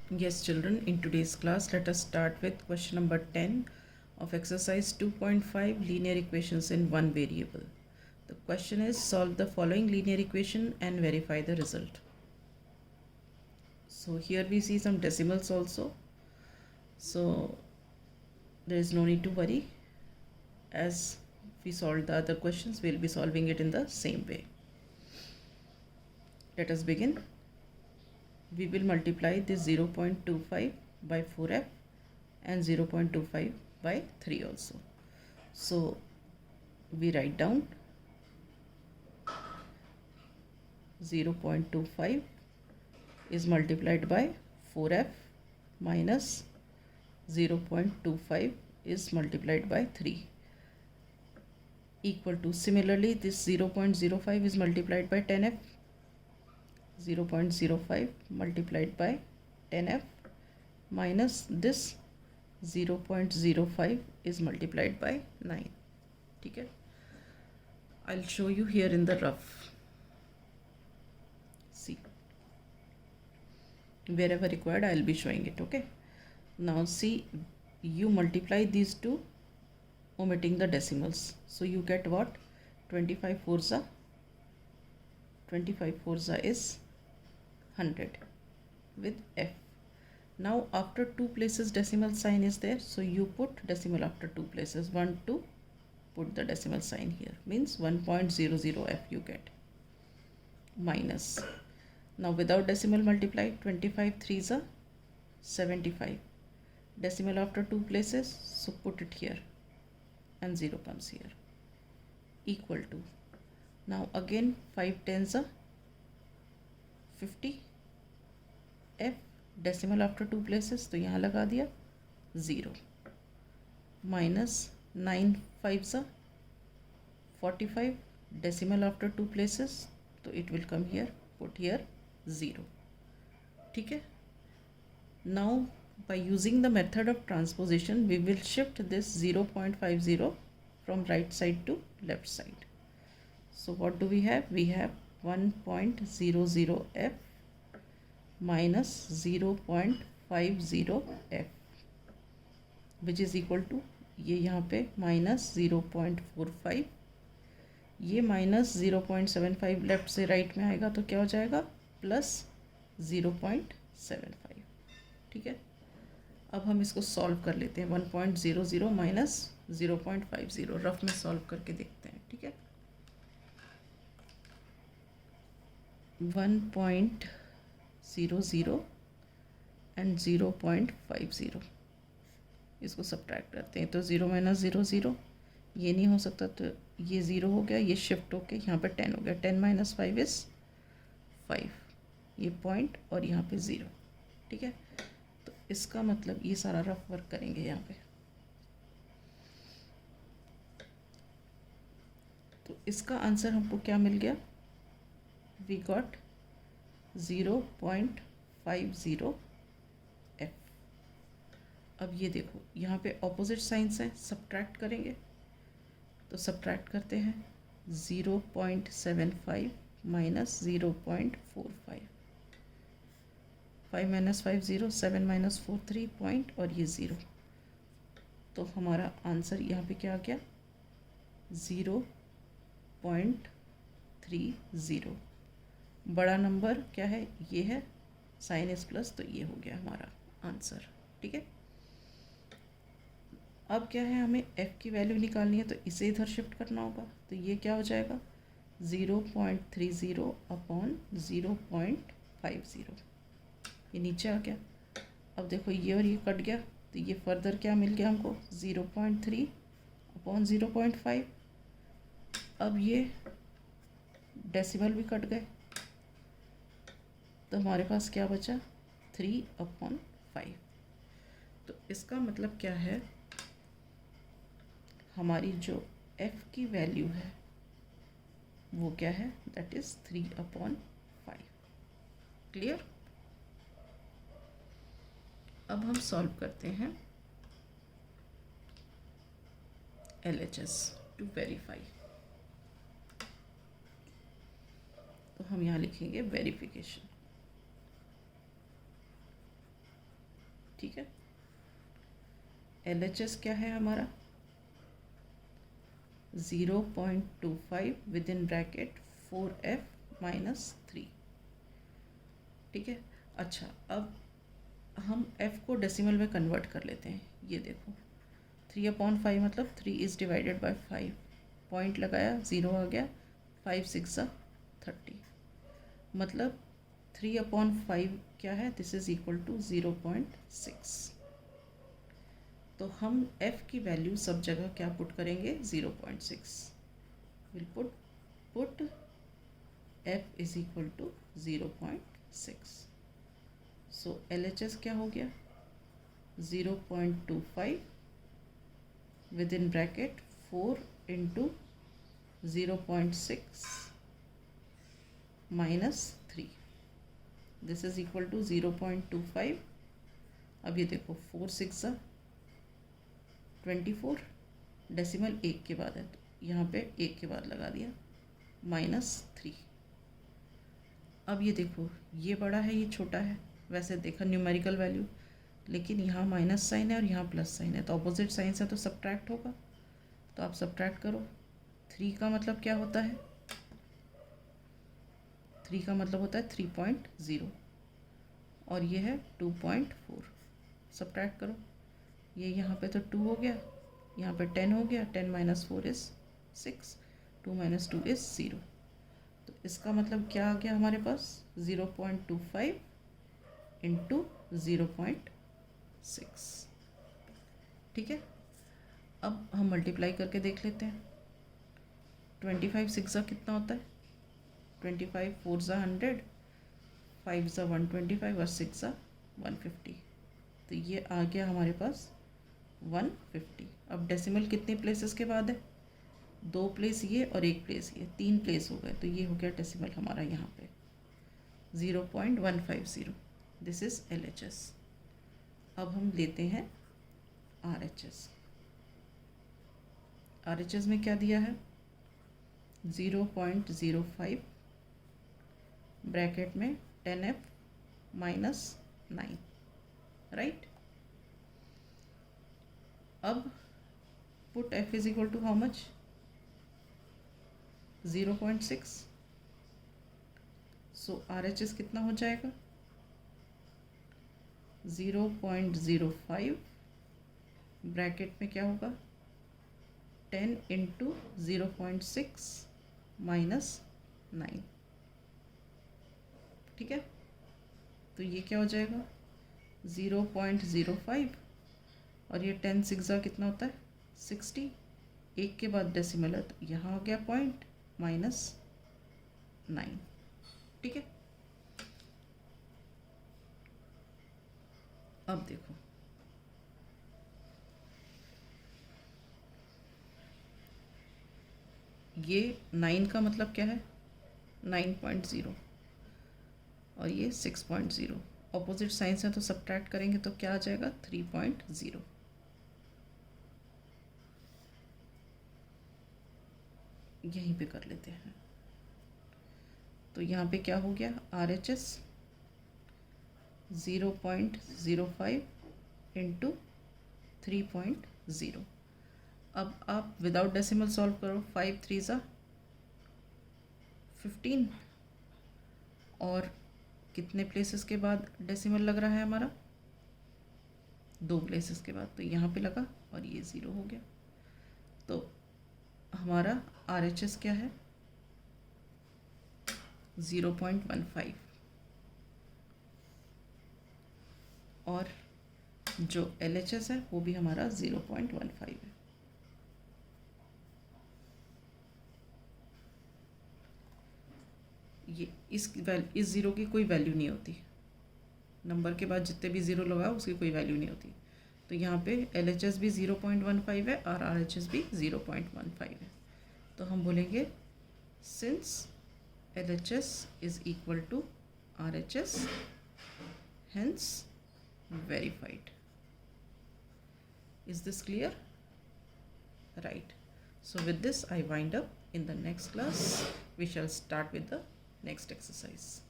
Yes, children, in today's class, let us start with question number 10 of exercise 2.5 linear equations in one variable. The question is solve the following linear equation and verify the result. So here we see some decimals also. So there is no need to worry. As we solved the other questions, we'll be solving it in the same way. Let us begin. We will multiply this 0.25 by 4f and 0.25 by 3 also. So we write down 0.25 is multiplied by 4f minus 0.25 is multiplied by 3 equal to, similarly this 0.05 is multiplied by 10f, 0.05 multiplied by 10f minus this 0.05 is multiplied by 9. ठीक है, I'll show you here in the rough. See, wherever required I'll be showing it. Okay, now see, you multiply these two omitting the decimals, so you get what? 25 fours is 100 with f. Now after two places decimal sign is there, so you put decimal after two places. 1 2, put the decimal sign here, means 1.00 f you get, minus. Now without decimal multiply, 25 3s are 75, decimal after two places, so put it here and 0 comes here, equal to. Now again 5 10s are 50, f decimal after two places, तो यहाँ लगा दिया 0, minus 9 5s are 45, decimal after two places, तो it will come here, put here 0. ठीक है. Now by using the method of transposition, we will shift this 0.50 from right side to left side. So what do we have? We have 1.00 f minus 0.50 f, which is equal to, ये यहाँ पे minus 0.45, ये minus 0.75 left से right में आएगा तो क्या हो जाएगा? प्लस 0.75. ठीक है, अब हम इसको सॉल्व कर लेते हैं. 1.00 माइनस 0.50 रफ में सॉल्व करके देखते हैं. ठीक है, 1.00 एंड 0.50, इसको सब्ट्रैक्ट करते हैं तो 0 माइनस 0 0, ये नहीं हो सकता तो ये 0 हो गया, ये शिफ्ट होके यहाँ पे 10 हो गया. 10 माइनस 5 इज़ 5, ये पॉइंट और यहाँ पे 0. ठीक है, तो इसका मतलब ये सारा रफ वर्क करेंगे यहाँ पे. तो इसका आंसर हमको क्या मिल गया? We got 0.50 f. अब ये देखो यहाँ पे ऑपोजिट साइंस है, सब्ट्रैक्ट करेंगे तो सब्ट्रैक्ट करते हैं. 0.75 माइनस 0.45, 5 माइनस 5 0, 7 माइनस 4 3 पॉइंट और ये 0. तो हमारा आंसर यहाँ पे क्या आ गया? 0.30. बड़ा नंबर क्या है? ये है, साइन इज प्लस, तो ये हो गया हमारा आंसर. ठीक है, अब क्या है, हमें f की वैल्यू निकालनी है तो इसे इधर शिफ्ट करना होगा. तो ये क्या हो जाएगा? 0.30 अपॉन 0.50, ये नीचे आ गया. अब देखो ये और ये कट गया तो ये फर्दर क्या मिल गया हमको? 0.3 अपॉन 0.5. अब ये डेसिमल भी कट गए तो हमारे पास क्या बचा? 3 अपॉन 5. तो इसका मतलब क्या है, हमारी जो f की वैल्यू है वो क्या है? That is 3 upon 5. क्लियर? अब हम सॉल्व करते हैं LHS टू वेरीफाई. तो हम यहाँ लिखेंगे वेरिफिकेशन. ठीक है। LHS क्या है हमारा 0.25 within bracket 4F minus 3, ठीक है। अच्छा, अब हम F को डेसिमल में कन्वर्ट कर लेते हैं। ये देखो 3/5 मतलब 3 इज़ डिवाइडेड बाय 5, पॉइंट लगाया 0 आ गया, 5 6 30, मतलब 3/5 क्या है, दिस इज़ इक्वल टू 0.6। तो हम F की वैल्यू सब जगह क्या पुट करेंगे 0.6, will put F is equal to 0.6। So LHS क्या हो गया 0.25 within bracket 4 into 0.6 minus 3, this is equal to 0.25। अब ये देखो 4 6 24, डेसिमल 1 के बाद है तो यहाँ पे 1 के बाद लगा दिया, माइनस 3। अब ये देखो ये बड़ा है ये छोटा है, वैसे देखा न्यूमेरिकल वैल्यू, लेकिन यहाँ माइनस साइन है और यहाँ प्लस साइन है तो अपोजिट साइन से तो सब्ट्रैक्ट होगा, तो आप सब्ट्रैक्ट करो। 3 का मतलब क्या होता है, 3 का मतलब होता है 3.0 और ये है 2.4, सब्ट्रैक्ट करो। ये यहाँ पे तो 2 हो गया, यहाँ पे 10 हो गया, 10 माइनस 4 इज़ 6, 2 माइनस 2 इज़ 0। तो इसका मतलब क्या आ गया हमारे पास 0.25 इंटू 0.6, ठीक है। अब हम मल्टीप्लाई करके देख लेते हैं। 25 6 कितना होता है, 25 4 100, 5 125 और 6 150, तो ये आ गया हमारे पास 150। अब डेसिमल कितने प्लेसेस के बाद है, 2 प्लेस ये और 1 प्लेस ये, 3 प्लेस हो गए, तो ये हो गया डेसिमल हमारा यहाँ पे 0.150, दिस इज़ LHS। अब हम लेते हैं RHS। RHS में क्या दिया है 0.05 ब्रैकेट में 10F माइनस 9, राइट। अब put F is equal to how much 0.6, so RHS कितना हो जाएगा 0.05 ब्रैकेट में क्या होगा 10 इंटू 0.6 माइनस 9, ठीक है। तो ये क्या हो जाएगा 0.05 और ये 10 6 कितना होता है 60, 1 के बाद डेसिमल है तो यहाँ हो गया पॉइंट माइनस 9, ठीक है। अब देखो ये 9 का मतलब क्या है 9.0 और ये 6.0, ऑपोजिट साइन से तो सब्ट्रैक्ट करेंगे तो क्या आ जाएगा 3.0। यहीं पे कर लेते हैं, तो यहाँ पे क्या हो गया RHS 0.05 इंटू 3.0। अब आप विदाउट डेसिमल सॉल्व करो, 5 3 15 और कितने प्लेसेस के बाद डेसिमल लग रहा है हमारा 2 प्लेसेस के बाद, तो यहाँ पे लगा और ये 0 हो गया। तो हमारा RHS क्या है 0.15 और जो LHS है वो भी हमारा 0.15 है। ये इस ज़ीरो की कोई वैल्यू नहीं होती, नंबर के बाद जितने भी ज़ीरो लगाओ उसकी कोई वैल्यू नहीं होती, तो यहाँ पे LHS भी 0.15 है और RHS भी 0.15 है। तो हम बोलेंगे since LHS is equal to RHS hence verified. Is this clear? Right. So with this I wind up. In the next class we shall start with the next exercise.